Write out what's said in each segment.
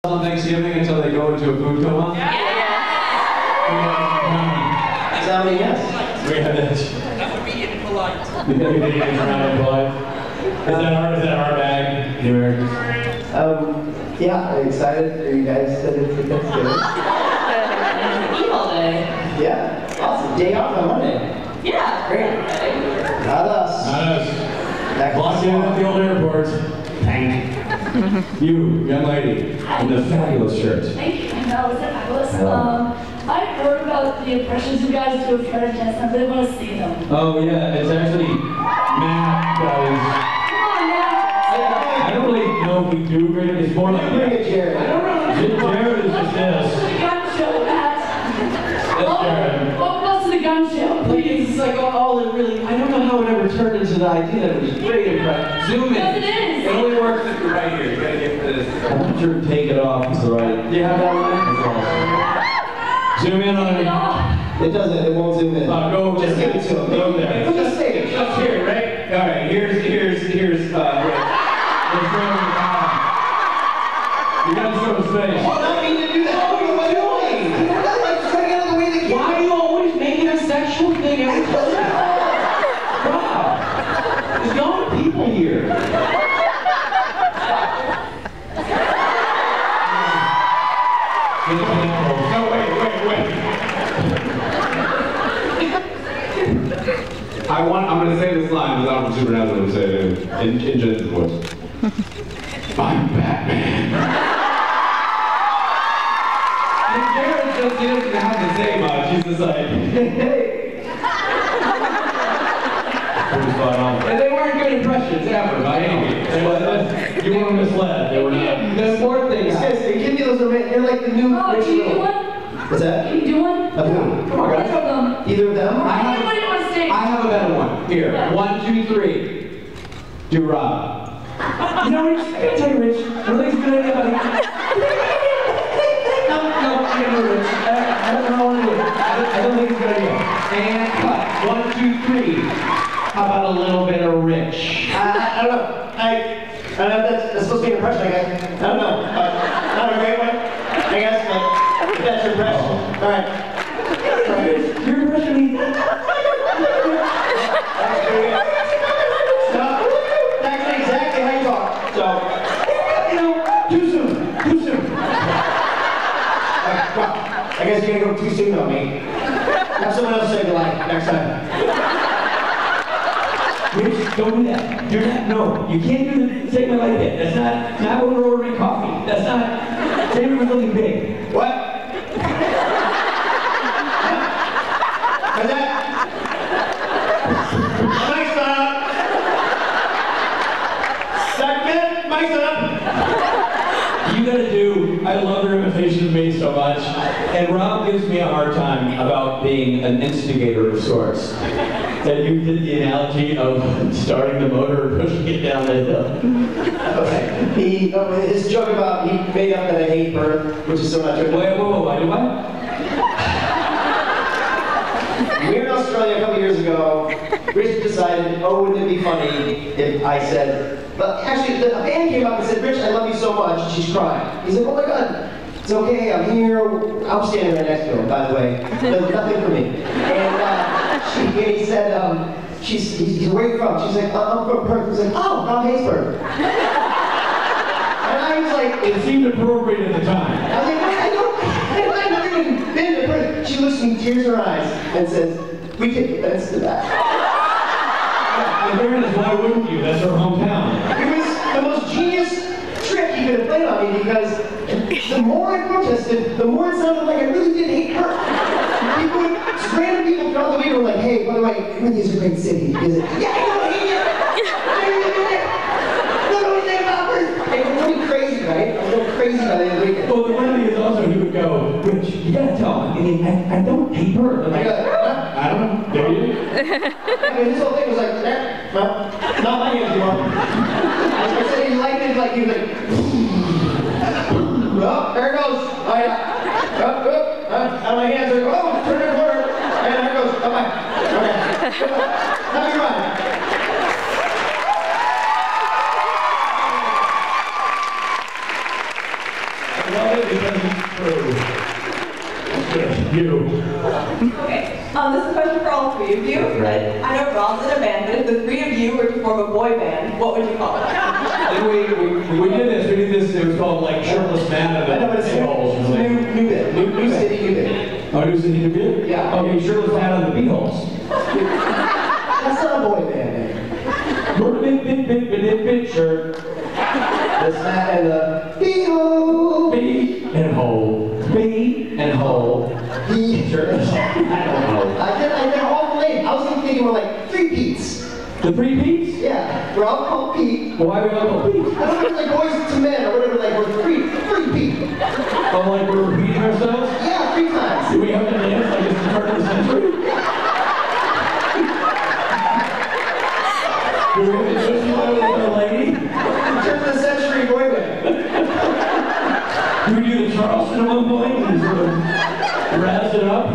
On Thanksgiving until they go into a food coma? Yeah. Is that what yes? We have that. That would be impolite. You think we did it around impolite? Is that our bag, the Americans? Yeah, I'm excited for you guys to Thanksgiving. Eat all day. Yeah, awesome. Day off on Monday. Yeah. Great. Not us. Not us. That Locked in at the old airport. Thank you, young lady, in the fabulous shirt. Thank you. That was fabulous. I love I've heard about the impressions you guys do of Fred and I really want to see them. Oh yeah, it's actually Matt does. Come on now. I don't really know if we do great. It's more like Bring it, Jared. I don't really Jared is just this. the gun show, Matt. That's Jared. Welcome us to the gun show, please. It's like all it really, I don't know how it ever turned into the idea that it was great impression. Zoom in. Yes, it is. It only works if you're right here. You gotta get this. I'm not sure take it off is the right. Do you have that one? Zoom in on it. It doesn't, it won't zoom in. Go over Just there. give it to him. Go over there. Just say it. Just here, right? All right. Here's Rick. Let's show him the column. You gotta show his face. Oh, not mean to do that. What are you doing? You're not like trying to get out of the way of the camera. Why are you always making a sexual thing every time? Wow. There's no people here. No, wait. I'm gonna say this line without from Supernatural. I'm gonna say it in Jensen's voice. I'm Batman. And Jared just he doesn't have to say much. He's just like, hey. Pretty spot on. And they weren't good impressions ever, by any means. You were misled. They were not. There's more things. Guys, they give me those romantic, they're like the new Oh, rich can you do little. one? What's that? Can you do one? Of who? Come on, Either guys. of them. Either of them? Anybody on stage? I have a better one. Here. Yeah. 1, 2, 3. Do Rob. You know, Rich, I gotta tell you, Rich, I really think it's a good idea, buddy. No, I can't do Rich. I don't know what to do. I don't think it's a good idea. And cut. 1, 2, 3. How about a little bit of Rich? I don't know. I don't know if that's supposed to be an impression, I guess. I don't know. Not a great one, I guess, but if that's your impression. All right. Your impression means No, that's exactly how you talk. So, you know, too soon. well, I guess you're gonna go too soon on me. Have someone else say goodbye next time. Rich, don't do that. Do not. No, you can't do the segment like that. That's not when we're ordering coffee. That's not. Say it was something big. What? What's that? Mike's up. Second, Mike's up. You gotta do, I love your imitation of me so much. And Rob gives me a hard time about being an instigator of sorts. That you did the analogy of starting the motor and pushing it down the hill. Okay. His joke about he made up that I hate birth, which is so not true. Wait, whoa, do what? We were in Australia a couple years ago. Rich decided, oh, wouldn't it be funny if I said, but actually, a band came up and said, Rich, I love you so much. She's crying. He's like, oh my God, it's okay, I'm here. I'm standing right next to him, by the way. Does nothing for me. And he said, he's where are you from? She's like, I'm from Perth. He's like, oh, from Haysburg. And I was like, It seemed appropriate at the time. I was like, I've never even been to Perth. She looks at me, tears in her eyes, and says, we can convince to that. In fairness, why wouldn't you? That's her hometown. It was the most genius trick he could have played on me because the more I protested, the more it sounded like I really did hate her. Random people throughout the week were like, hey, by the way, Windy is a great city. Is it? Yeah, I know, I hate it. Look what we say about her. It was really crazy, right? I was going crazy by the end of the weekend. Well, the funny thing is also he would go, Rich, you gotta tell him. I mean, I don't hate her. I'm like, I don't know. Do you? I mean, his whole thing was like, well, not my hands anymore. I said he liked it like he was like, well, there it goes. Out of my hands, like, oh, turn it forward. And there it goes. Bye-bye. Okay. Have a good run. love it because it's true. Good. You. Okay, this is a question for all three of you. Right. I know Rob's in a band, but if the three of you were to form a boy band, what would you call it? And we did this. We did this. It was called like shirtless man of I know, but it's new bit. New city, new bit. Oh, New City, New Bit? Yeah. Okay, shirtless man of the beeholes. That's not a boy band name. We're the big shirt. The snap and the beehole. Bee and hole. Bee and hole. Bee. Shirtless. I don't know. I did all the late. I was thinking more like three Pete's. The three Pete's? Yeah. We're all called Pete. Well, why are we all called Pete? I don't know, like boys to men or whatever, like we're three Pete. Oh, like we're repeating ourselves? Yeah, 3 times. Do we have to dance like it's the turn of the century? Do we have to just with a lady? Turn of the century boy band. Do we do the Charleston at one point and sort of razz it up?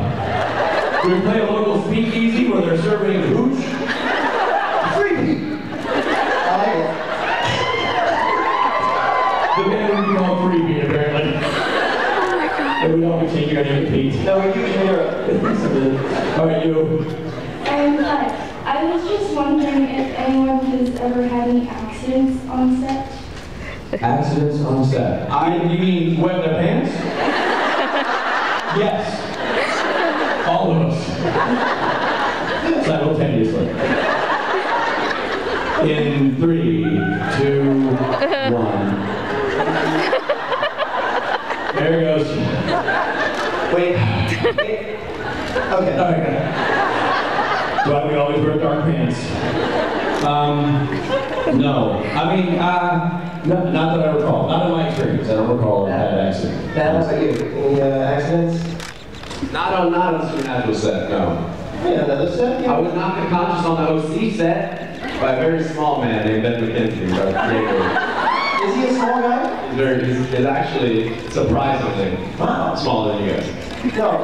Do we play a local speakeasy where they're serving hooch? 3 Pete. I like it. The band would be called Freebie, apparently. And we don't continue any of the Pete. No, we do hear it. All right, you. Hi. I was just wondering if anyone has ever had any accidents on set. Accidents on set. You mean wet their pants? Yes. All of us. Simultaneously. In 3, 2, 1. There it goes. Wait. Okay. All right. That's why we always wear dark pants. No. I mean, not that I recall. Not in my experience. I don't recall a bad accident. Matt, how about you? Any accidents? Not on the Supernatural set, no. Yeah, another set? I was knocked unconscious on the OC set by a very small man named Ben McKenzie. Is he a small guy? He's actually surprisingly smaller than you guys. No. I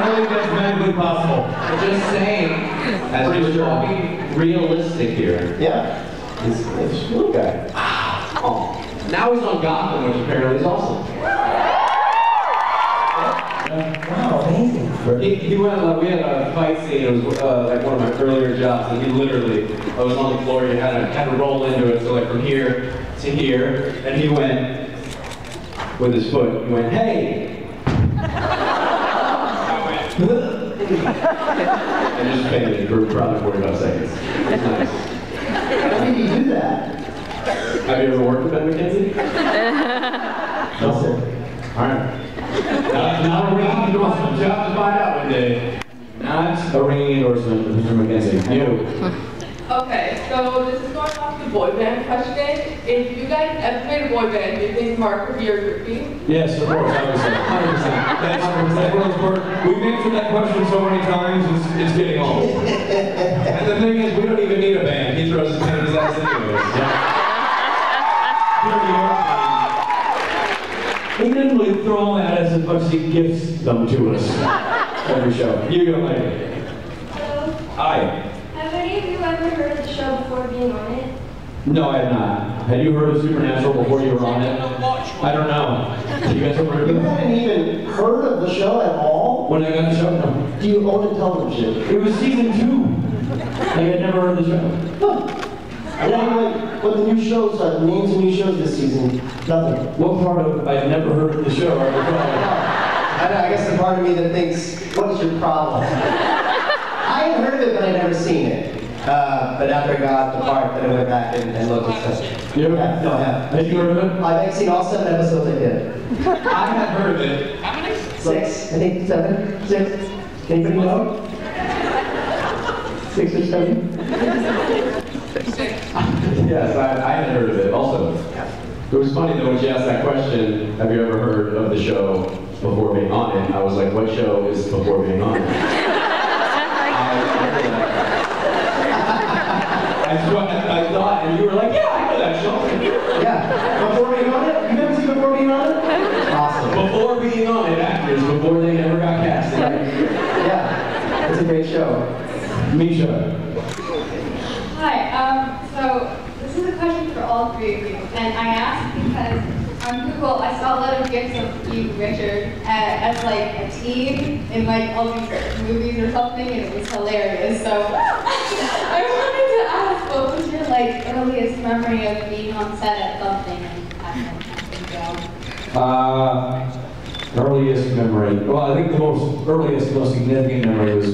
don't think that's medically possible. I'm just saying, as we're talking realistic here, Yeah. he's a little guy. Oh. Now he's on Gotham, which apparently is awesome. Wow, amazing. He went, we had a fight scene, it was like one of my earlier jobs, and he literally, I was on the floor, he had to roll into it, so like from here to here, and he went, with his foot, he went, hey! And just fainted for probably 45 seconds. It was nice. How did you do that? Have you ever worked with Ben McKenzie? No, sir. Alright. Not a ringing endorsement. You'll have to find out one day. Not a ringing endorsement for Mr. McKenzie. You. Okay, so this is going off the boy band question. If you guys ever made a boy band, do you think Mark would be your groupie? Yes, of course, obviously. 100%. That's one of those parts. We've answered that question so many times, it's getting old. And the thing is, we don't even need a band. He throws his panties ass anyways. He didn't really throw them at us as much as he gives them to us every show. You go, lady. Hello. Hi. Have any of you ever heard of the show before being on it? No, I have not. Had you heard of Supernatural before you were on it? I don't know. You guys ever heard You of it? hadn't even heard of the show at all? When I got the show? No. Do you own a television? It was season 2. I had never heard of the show. Huh. I don't know what the new shows are, the names of new shows this season. Nothing. What part of I've never heard of the show? I I guess the part of me that thinks, what is your problem? I had heard of it, but I'd never seen it. But after I got the part, then I went back and looked at stuff. You ever? Yeah, no, I have. Had you heard of it? I've seen all 7 episodes I did. I had heard of it. How many? 6, I think 7, 6. Anybody know? 6 or 7? Yes, I had heard of it also. It was funny though when she asked that question, have you ever heard of the show before being on it? I was like, what show is before being on it? I thought, and you were like, yeah, I know that show. Yeah. Before being on it? You never seen Before Being on it? Awesome. Before being on it, actors, before they ever got cast. Yeah. It's a great show. Misha. Hi, so this is a question for all three of you, and I ask because on on Google, I saw a lot of gifs of you, Richard, as like a teen in like all these movies or something, and it was hilarious. So I wanted to ask, what was your like earliest memory of being on set at something and having a job? Earliest memory. Well, I think the most significant memory was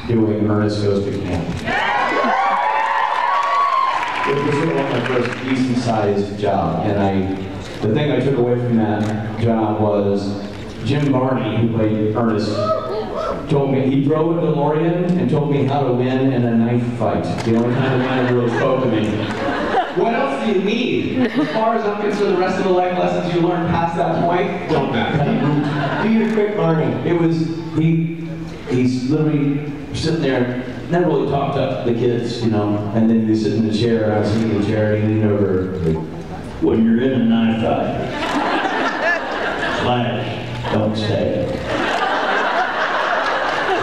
doing Ernest Goes to Camp. It was sort of like my first decent-sized job, and the thing I took away from that job was Jim Varney, who played Ernest, told me, he drove a DeLorean and told me how to win in a knife fight. The only time the man really spoke to me. What else do you need? As far as I'm concerned, the rest of the life lessons you learn past that point don't matter. Do your quick Barney. It was, he's literally sitting there, never really talked up the kids, you know, and then he's sitting in the chair, I was sitting in the chair, and he leaned over, when you're in a knife fight, flash, don't stab.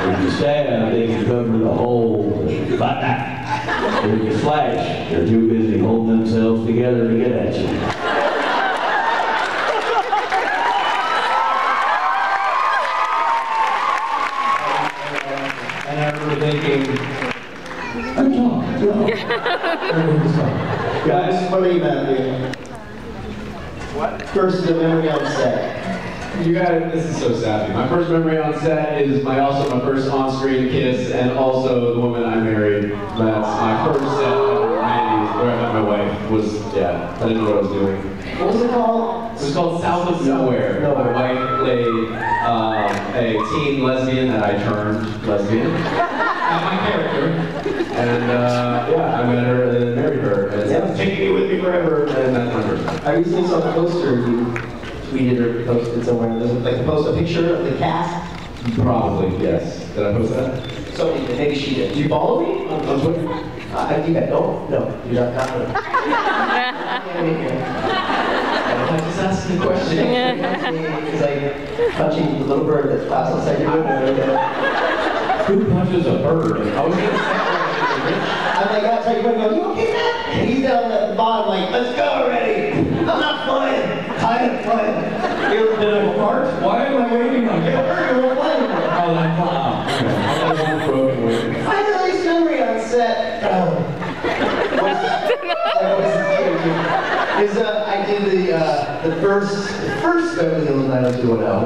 If you stab, they can cover the whole fight back. If you flash, they're too busy holding themselves together to get at you. And I remember thinking, Guys, what are you, Matthew? What? First, the memory on set. You got this is so sappy. My first memory on set is my first on-screen kiss, and also the woman I married. That's my first set ever, Mandy's, where I met my wife. I didn't know what I was doing. What was it called? It was called South of Nowhere. Nowhere. My wife played a teen lesbian that I turned lesbian. My character. And I met her and then married her. And Yeah, taking you with me forever. and that's my first. I recently saw the poster you tweeted or posted somewhere. Does it like post a picture of the cast? Probably, yes. Did I post that? Somebody did. Maybe she did. Do you follow me on Twitter? I do that. No, you're not really. I just asked the question. It's like punching the little bird that flaps outside your window. Who punches a bird? I was going to say, I'm like outside your window, you okay, man? And he's down at the bottom like, let's go already. I'm not flying. Kind of flying. Did I fart? Why am I waiting on you? You were flying. Oh, that's fine. I thought you were broken with. My earliest memory on set I did the first Beverly Hills 90210.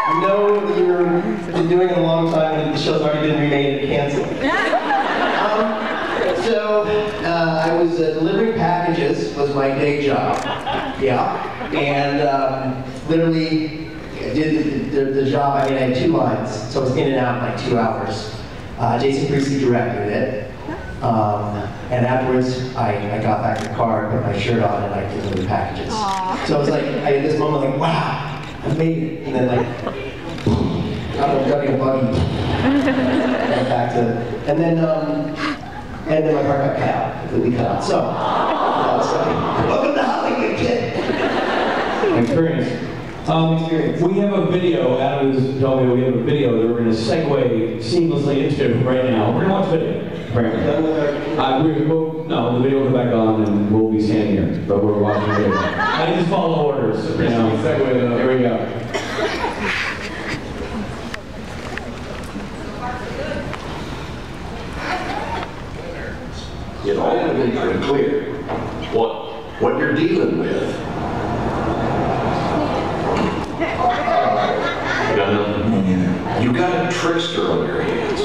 You know that you've been doing it a long time and the show's already been remade and canceled. I was delivering packages was my day job. Yeah, and literally did the job. I mean, I had 2 lines, so I was in and out in like 2 hours. Jason Priestley directed it. And afterwards, I got back in the car, put my shirt on, and I delivered packages. Aww. So I was like, I had this moment like, wow, I made it. And then like, I don't know, driving a buggy. Went back to, and then my car got cut out, completely cut out. So, that was like, welcome to Hollywood, kid. Experience. We have a video, Adam has told me we have a video that we're going to segue seamlessly into right now. We're going to watch a video. No, the video will come back on and we'll be standing here, but we're watching the video. I just follow orders. You know, segue, here we go. It all been pretty clear what you're dealing with. You got a trickster on your hands.